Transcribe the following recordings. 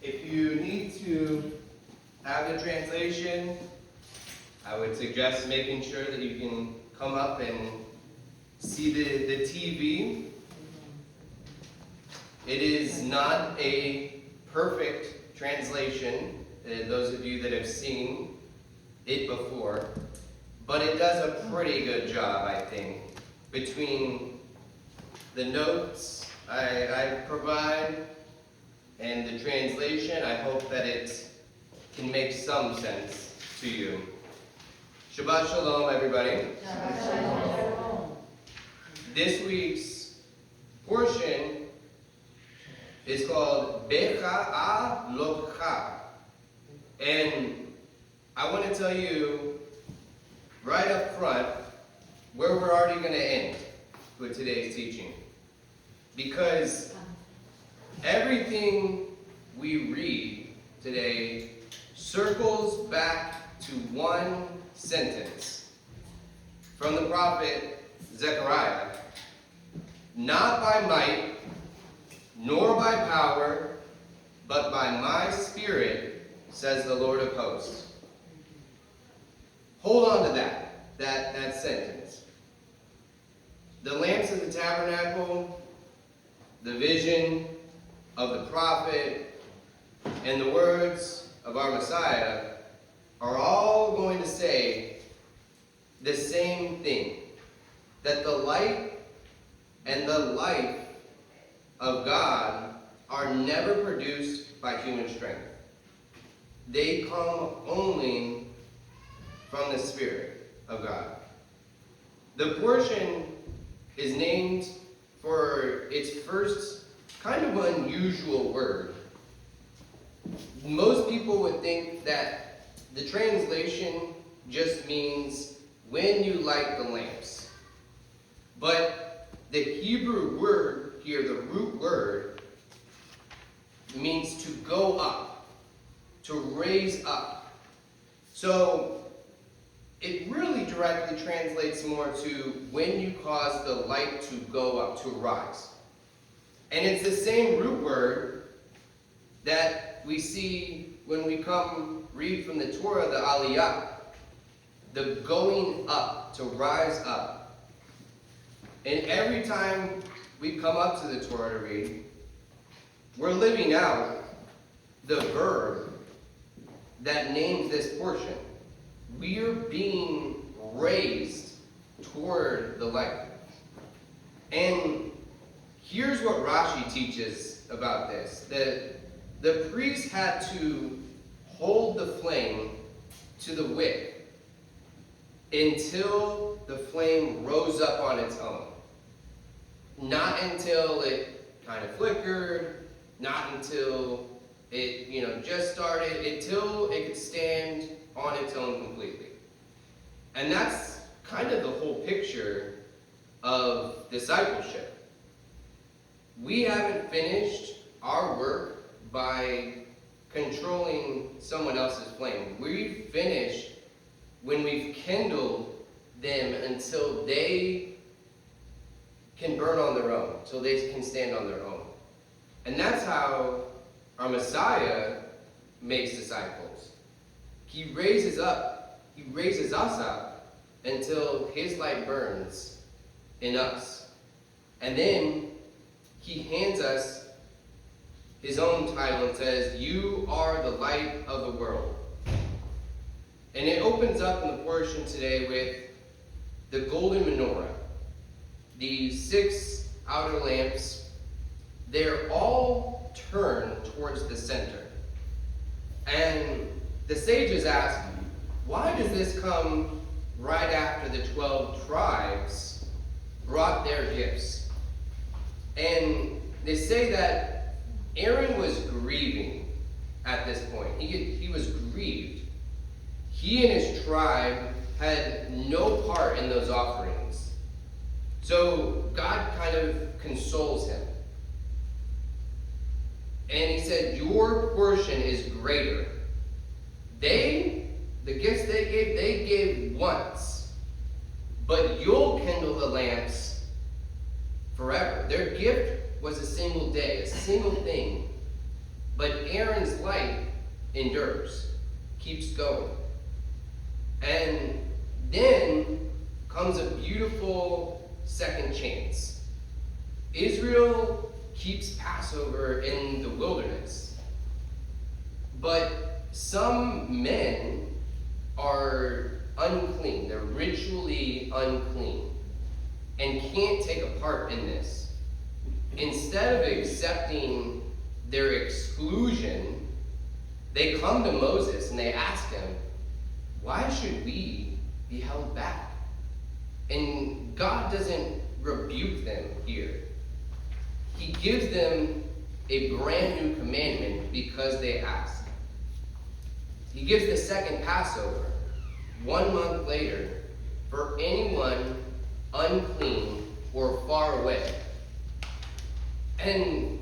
If you need to have the translation, I would suggest making sure that you can come up and see the TV. It is not a perfect translation, those of you that have seen it before, but it does a pretty good job, I think, between the notes I provide and the translation. I hope that it can make some sense to you. Shabbat Shalom, everybody. Shabbat Shalom. This week's portion is called Beha'alotcha. And I want to tell you right up front where we're already going to end with today's teaching. Because everything we read today circles back to one sentence from the prophet Zechariah. Not by might, nor by power, but by my Spirit, says the Lord of hosts. Hold on to that sentence. The lamps of the tabernacle, the vision of the prophet, and the words of our Messiah are all going to say the same thing, that the light and the life of God are never produced by human strength. They come only from the Spirit of God. The portion is named for its first kind of unusual word. Most people would think that the translation just means when you light the lamps. But the Hebrew word here, the root word, means to go up, to raise up. So it really directly translates more to when you cause the light to go up, to rise. And it's the same root word that we see when we come read from the Torah, the Aliyah, the going up, to rise up. And every time we come up to the Torah to read, we're living out the verb that names this portion. We're being raised toward the light. And here's what Rashi teaches about this. The priest had to hold the flame to the wick until the flame rose up on its own. Not until it kind of flickered, not until it just started, until it could stand on its own completely. And that's kind of the whole picture of discipleship. We haven't finished our work by controlling someone else's flame. We finish when we've kindled them until they can burn on their own, till they can stand on their own. And that's how our Messiah makes disciples. He raises us up until his light burns in us. And then he hands us his own title and says, "You are the light of the world." And it opens up in the portion today with the golden menorah. The 6 outer lamps, they're all turned towards the center. And the sages ask, why does this come right after the 12 tribes brought their gifts? And they say that Aaron was grieving at this point. He was grieved. He and his tribe had no part in those offerings. So God kind of consoles him. And he said, your portion is greater. The gifts they gave once, but you'll kindle the lamps forever. Their gift was a single day, a single thing. But Aaron's light endures, keeps going. And then comes a beautiful second chance. Israel keeps Passover in the wilderness. But some men are unclean. They're ritually unclean and can't take a part in this. Instead of accepting their exclusion, they come to Moses and they ask him, why should we be held back? And God doesn't rebuke them here. He gives them a brand new commandment because they ask. He gives the second Passover 1 month later for anyone unclean or far away. And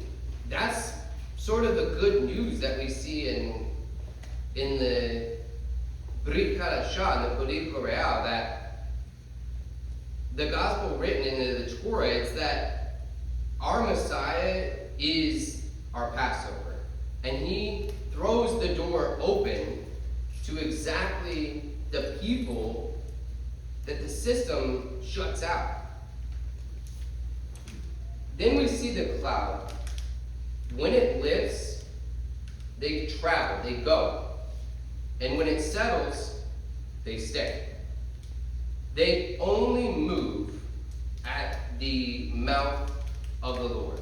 that's sort of the good news that we see in the Chadasha, in the Código, that the gospel written in the Torah, it's that our Messiah is our Passover. And he throws the door open to exactly the people that the system shuts out. Then we see the cloud. When it lifts, they travel, they go. And when it settles, they stay. They only move at the mouth of the Lord,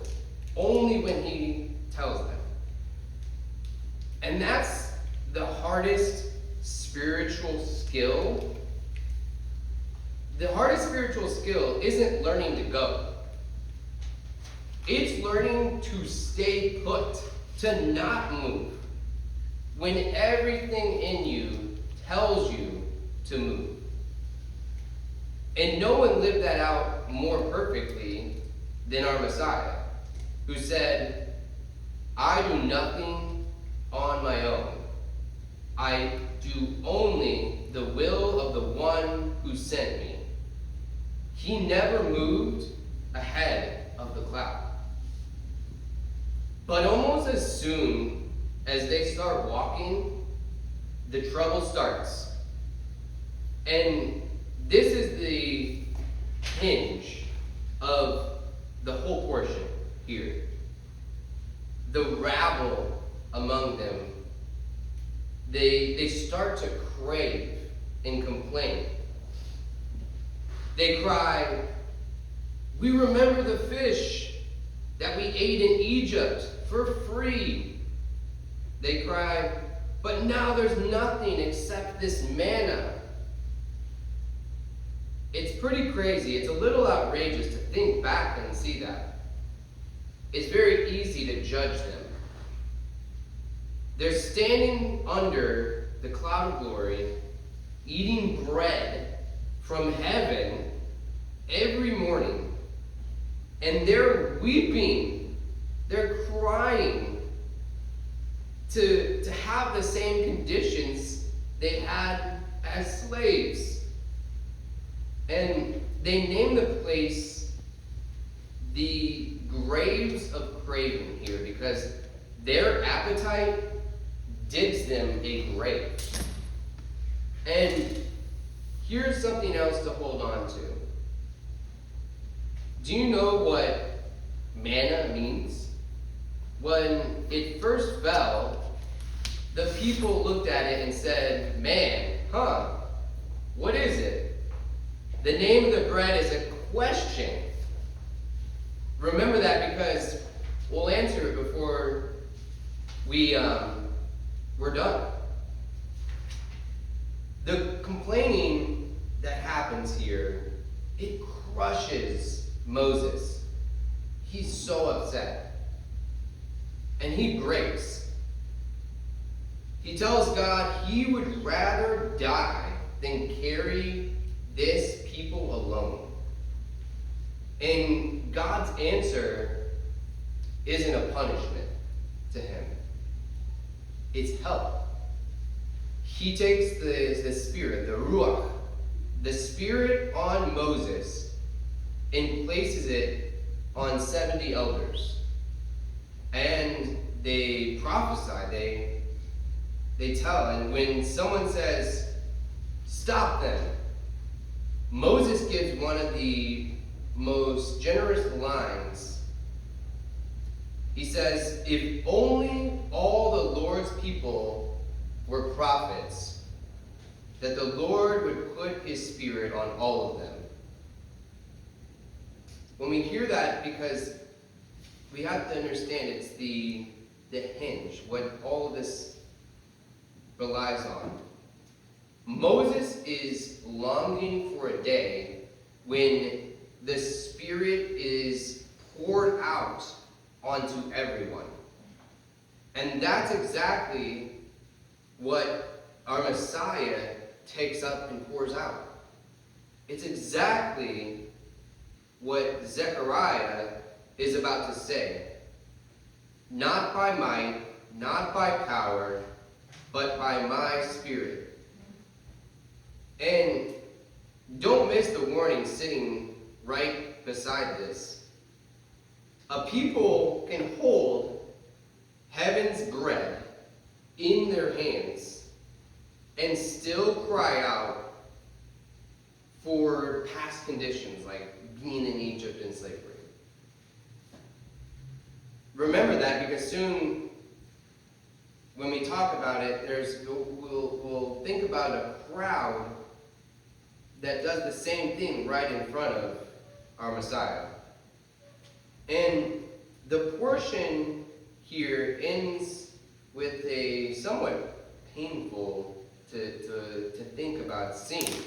only when he tells them. And that's the hardest spiritual skill. The hardest spiritual skill isn't learning to go. It's learning to stay put, to not move, when everything in you tells you to move. And no one lived that out more perfectly than our Messiah, who said, I do nothing on my own. I do only the will of the one who sent me. He never moved ahead of the cloud. But almost as soon as they start walking, the trouble starts. And this is the hinge of the whole portion here. The rabble among them, they start to crave and complain. They cry, we remember the fish that we ate in Egypt for free. They cry, but now there's nothing except this manna. It's pretty crazy. It's a little outrageous to think back and see that. It's very easy to judge them. They're standing under the cloud of glory, eating bread from heaven every morning. And they're weeping. They're crying to have the same conditions they had as slaves. And they name the place the graves of craving here because their appetite digs them a grave. And here's something else to hold on to. Do you know what manna means? When it first fell, the people looked at it and said, man, what is it? The name of the bread is a question. Remember that because we'll answer it before we're done. The complaining that happens here, it crushes Moses. He's so upset. And he breaks. He tells God he would rather die than carry this people alone. And God's answer isn't a punishment to him. It's help. He takes the spirit, the ruach, the spirit on Moses and places it on 70 elders. And they prophesy, they tell. And when someone says, stop them, Moses gives one of the most generous lines. He says, if only all the Lord's people were prophets, that the Lord would put his spirit on all of them. When we hear that, because we have to understand it's the hinge, what all of this relies on. Moses is longing for a day when the Spirit is poured out onto everyone. And that's exactly what our Messiah takes up and pours out. It's exactly what Zechariah is about to say. Not by might, not by power, but by my Spirit. And don't miss the warning sitting right beside this. A people can hold heaven's bread in their hands and still cry out for past conditions like being in Egypt in slavery. Remember that, because soon when we talk about it, we'll think about a crowd that does the same thing right in front of our Messiah. And the portion here ends with a somewhat painful to think about scene.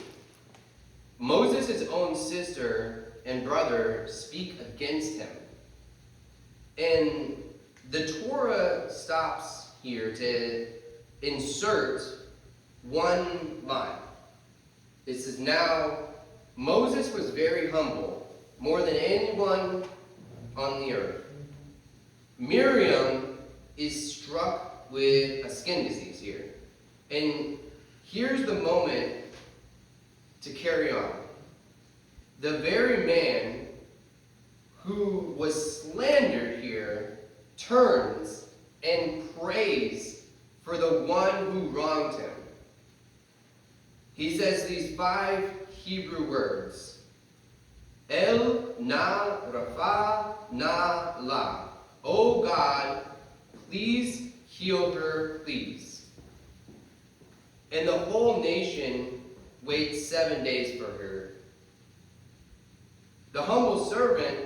Moses' own sister and brother speak against him. And the Torah stops here to insert one line. It says, now Moses was very humble, more than anyone on the earth. Miriam is struck with a skin disease here. And here's the moment to carry on. The very man who was slandered here turns and prays for the one who wronged him. He says these 5 Hebrew words. El na rafa na la. Oh God, please heal her, please. And the whole nation waits 7 days for her. The humble servant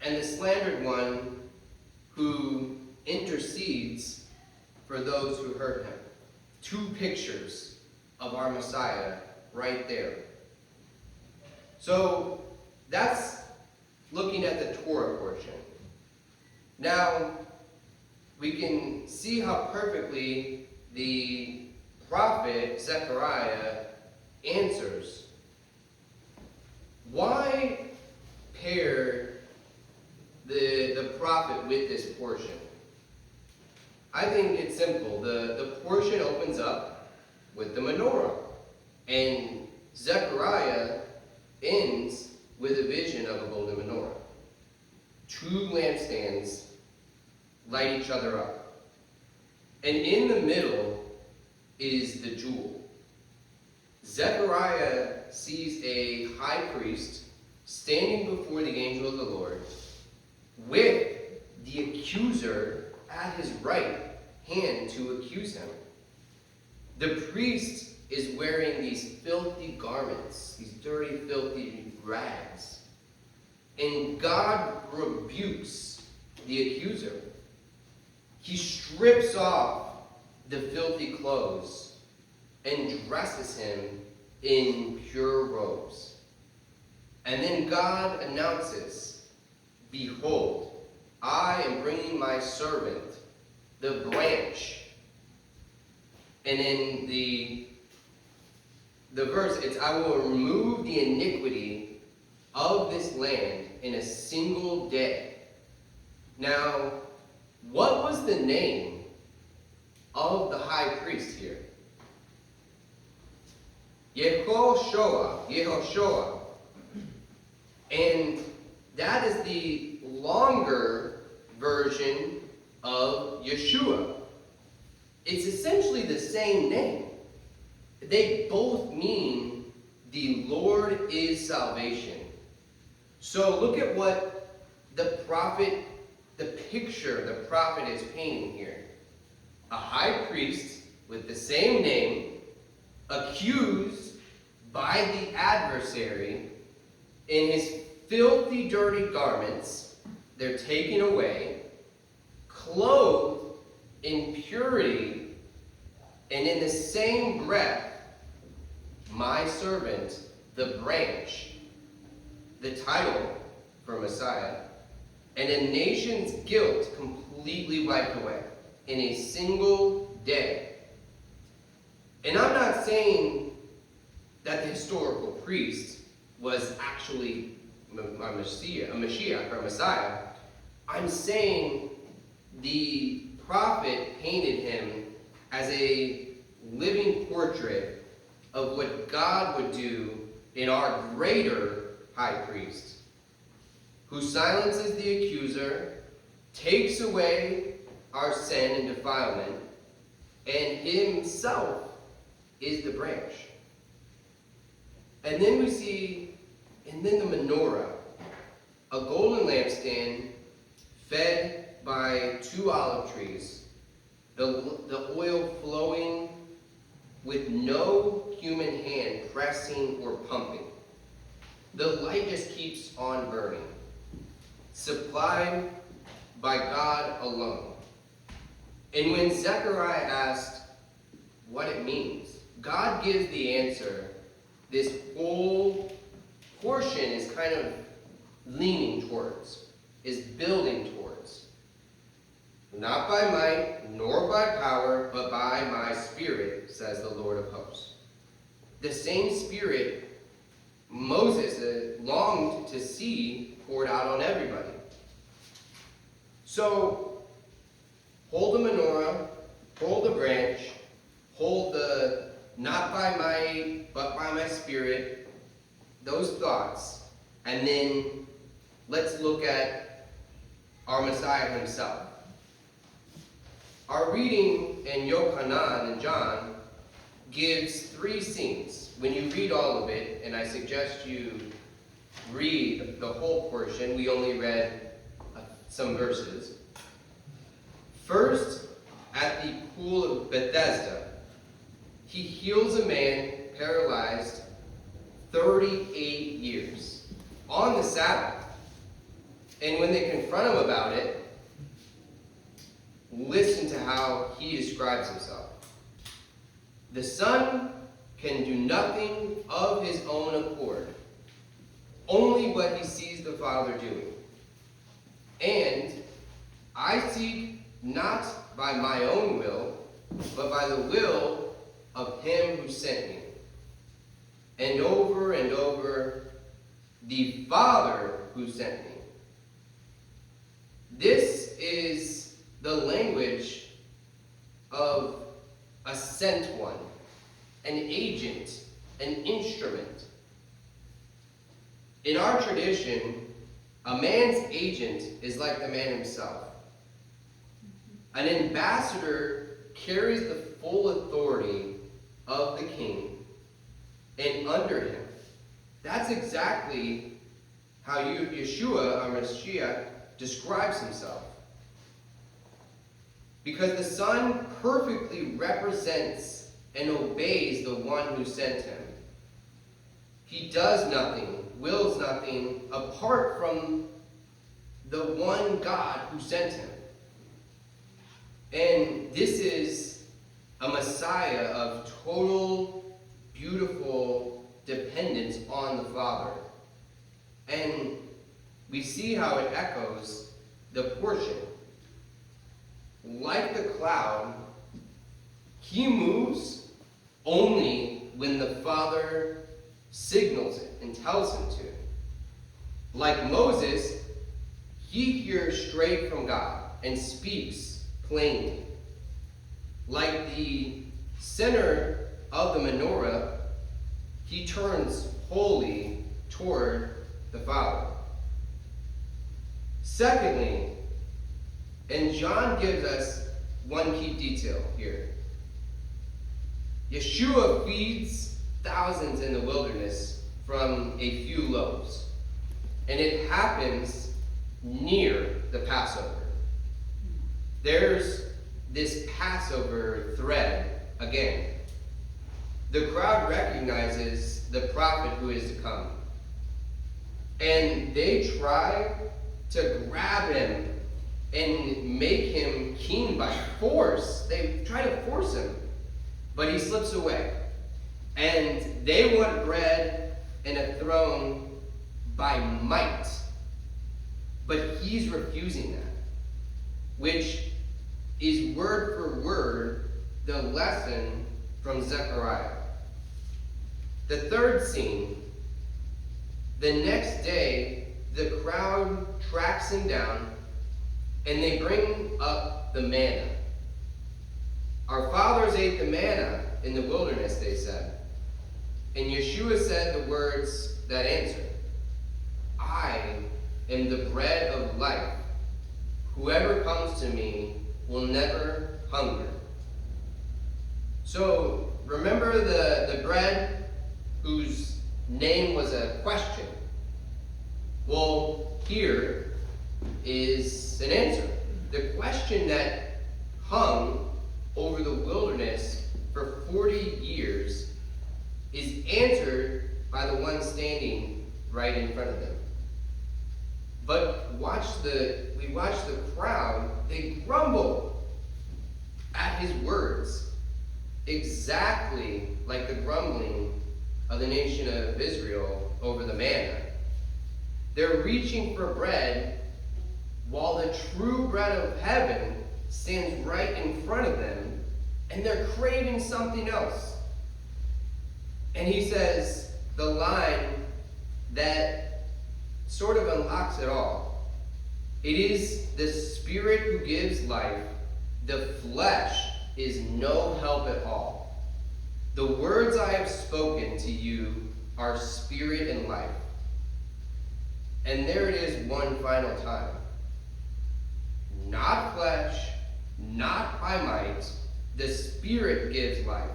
and the slandered one who intercedes for those who hurt him. 2 pictures of our Messiah right there. So that's looking at the Torah portion. Now, we can see how perfectly the prophet Zechariah answers. Why pair the prophet with this portion? I think it's simple. The portion opens up with the menorah, and Zechariah ends with a vision of a golden menorah. 2 lampstands light each other up. And in the middle is the jewel. Zechariah sees a high priest standing before the angel of the Lord with the accuser at his right hand to accuse him. The priest is wearing these filthy garments, these dirty, filthy rags. And God rebukes the accuser. He strips off the filthy clothes and dresses him in pure robes. And then God announces, behold, I am bringing my servant, the branch. And in the verse, it's, I will remove the iniquity of this land in a single day. Now, what was the name of the high priest here? Yehoshua. And that is the longer version of Yeshua. It's essentially the same name. They both mean the Lord is salvation. So look at what the picture the prophet is painting here. A high priest with the same name, accused by the adversary in his filthy, dirty garments. They're taken away, clothed in purity, and in the same breath, my servant, the branch, the title for Messiah, and a nation's guilt completely wiped away in a single day. And I'm not saying that the historical priest was actually a Mashiach or Messiah. I'm saying the prophet painted him as a living portrait of what God would do in our greater high priest, who silences the accuser, takes away our sin and defilement, and himself is the branch. And then we see, and then the menorah, a golden lampstand fed by 2 olive trees, the oil flowing with no human hand pressing or pumping. The light just keeps on burning, supplied by God alone. And when Zechariah asked what it means, God gives the answer. This whole portion is kind of leaning towards, is building towards. Not by might, nor by power, but by my Spirit, says the Lord of hosts. The same Spirit Moses longed to see poured out on everybody. So, hold the menorah, hold the branch, hold the not by might, but by my Spirit, those thoughts, and then let's look at our Messiah himself. Our reading in Yochanan and John gives 3 scenes. When you read all of it, and I suggest you read the whole portion, we only read some verses. First, at the pool of Bethesda, he heals a man paralyzed 38 years on the Sabbath. And when they confront him about it, listen to how he describes himself. The Son can do nothing of his own accord, only what he sees the Father doing. And I seek not by my own will, but by the will of him who sent me. And over, the Father who sent me. This is the language of a sent one, an agent, an instrument. In our tradition, a man's agent is like the man himself. An ambassador carries the full authority of the king, and under him. That's exactly how Yeshua, our Mashiach, describes himself. Because the Son perfectly represents and obeys the one who sent him. He does nothing, wills nothing, apart from the one God who sent him. And this is a Messiah of total, beautiful dependence on the Father. And we see how it echoes the portion. Like the cloud, he moves only when the Father signals it and tells him to. Like Moses, he hears straight from God and speaks plainly. Like the center of the menorah, he turns wholly toward the Father. Secondly, And John gives us one key detail here. Yeshua feeds thousands in the wilderness from a few loaves. And it happens near the Passover. There's this Passover thread again. The crowd recognizes the prophet who is to come. And they try to grab him and make him king by force. They try to force him, but he slips away. And they want bread and a throne by might. But he's refusing that, which is word for word the lesson from Zechariah. The third scene, the next day, the crowd tracks him down and they bring up the manna. Our fathers ate the manna in the wilderness, they said. And Yeshua said the words that answer, I am the bread of life. Whoever comes to me will never hunger. So remember the bread whose name was a question? Well, here is an answer. The question that hung over the wilderness for 40 years is answered by the one standing right in front of them. But we watch the crowd, they grumble at his words, exactly like the grumbling of the nation of Israel over the manna. They're reaching for bread while the true bread of heaven stands right in front of them, and they're craving something else. And he says the line that sort of unlocks it all. It is the Spirit who gives life. The flesh is no help at all. The words I have spoken to you are spirit and life. And there it is one final time. Not flesh, not by might, the Spirit gives life.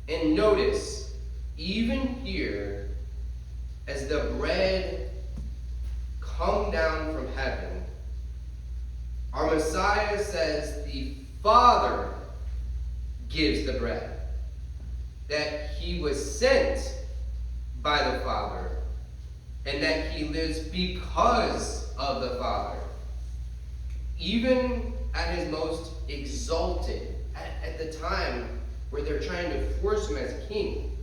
And notice, even here, as the bread come down from heaven, our Messiah says the Father gives the bread. That he was sent by the Father, and that he lives because of the Father. Even at his most exalted, at the time where they're trying to force him as king,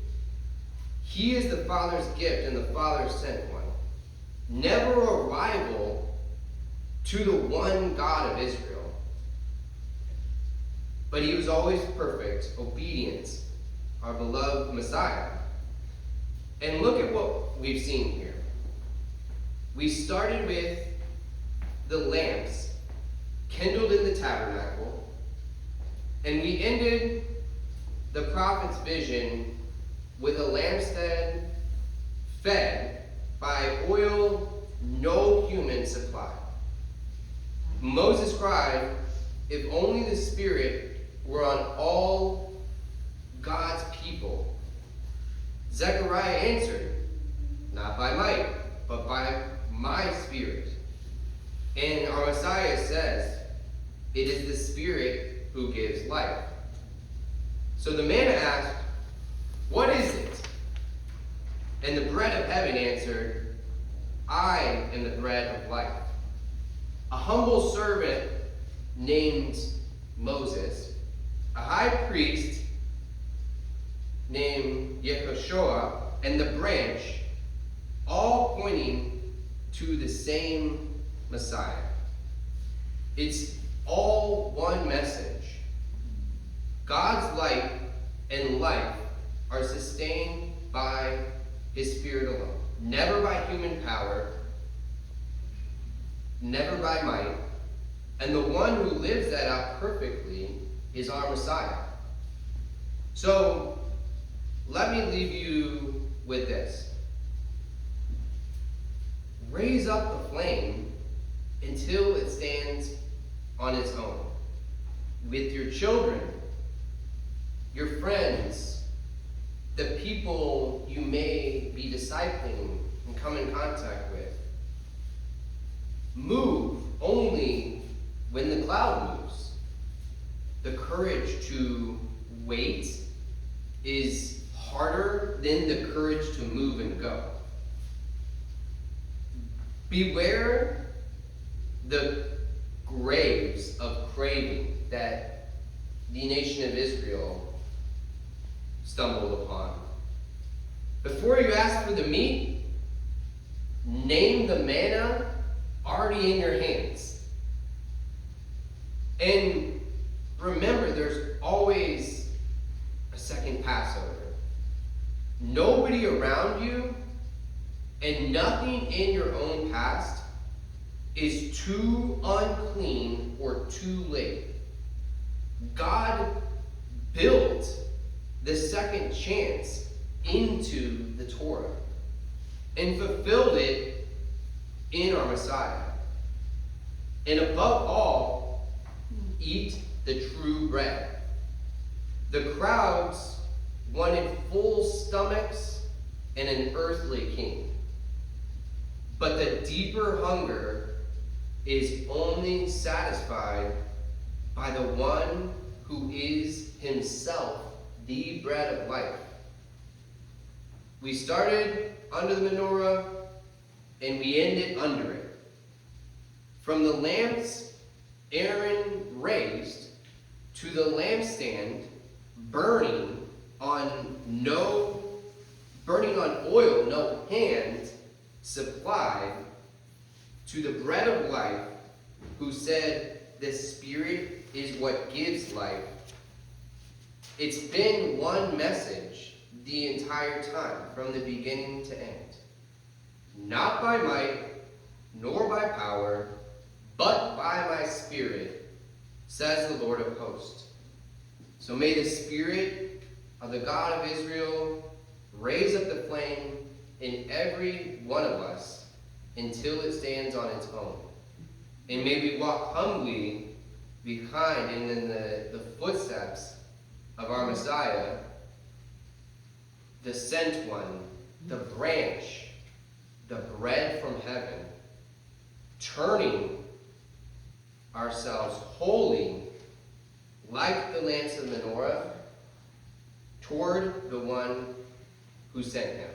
he is the Father's gift and the Father sent one. Never a rival to the one God of Israel. But he was always perfect, obedient, our beloved Messiah. And look at what we've seen here. We started with the lamps kindled in the tabernacle, and we ended the prophet's vision with a lampstand fed by oil no human supply. Moses cried, if only the Spirit were on all God's people. Zechariah answered, not by might, but by my Spirit. And our Messiah says, it is the Spirit who gives life. So the man asked, what is it? And the bread of heaven answered, I am the bread of life. A humble servant named Moses, a high priest named Yehoshua, and the branch, all pointing to the same Messiah. It's all one message. God's light and life are sustained by his Spirit alone. Never by human power, never by might. And the one who lives that out perfectly is our Messiah. So, let me leave you with this. Raise up the flame until it stands on its own. With your children, your friends, the people you may be discipling and come in contact with. Move only when the cloud moves. The courage to wait is harder than the courage to move and go. Beware the graves of craving that the nation of Israel stumbled upon. Before you ask for the meat, name the manna already in your hands. And remember, there's always a second Passover. Nobody around you and nothing in your own past is too unclean or too late. God built the second chance into the Torah and fulfilled it in our Messiah. And above all, eat the true bread. The crowds wanted full stomachs and an earthly king. But the deeper hunger is only satisfied by the one who is himself the bread of life. We started under the menorah and we ended under it. From the lamps Aaron raised to the lampstand burning on oil no hand supplied, to the bread of life, who said the Spirit is what gives life. It's been one message the entire time, from the beginning to end. Not by might, nor by power, but by my Spirit, says the Lord of hosts. So may the Spirit of the God of Israel raise up the flame in every one of us until it stands on its own. And may we walk humbly behind and in the footsteps of our Messiah, the sent one, the branch, the bread from heaven, turning ourselves wholly, like the lamps of the menorah, toward the one who sent him.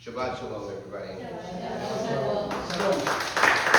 Shabbat shalom, everybody. Shabbat shalom.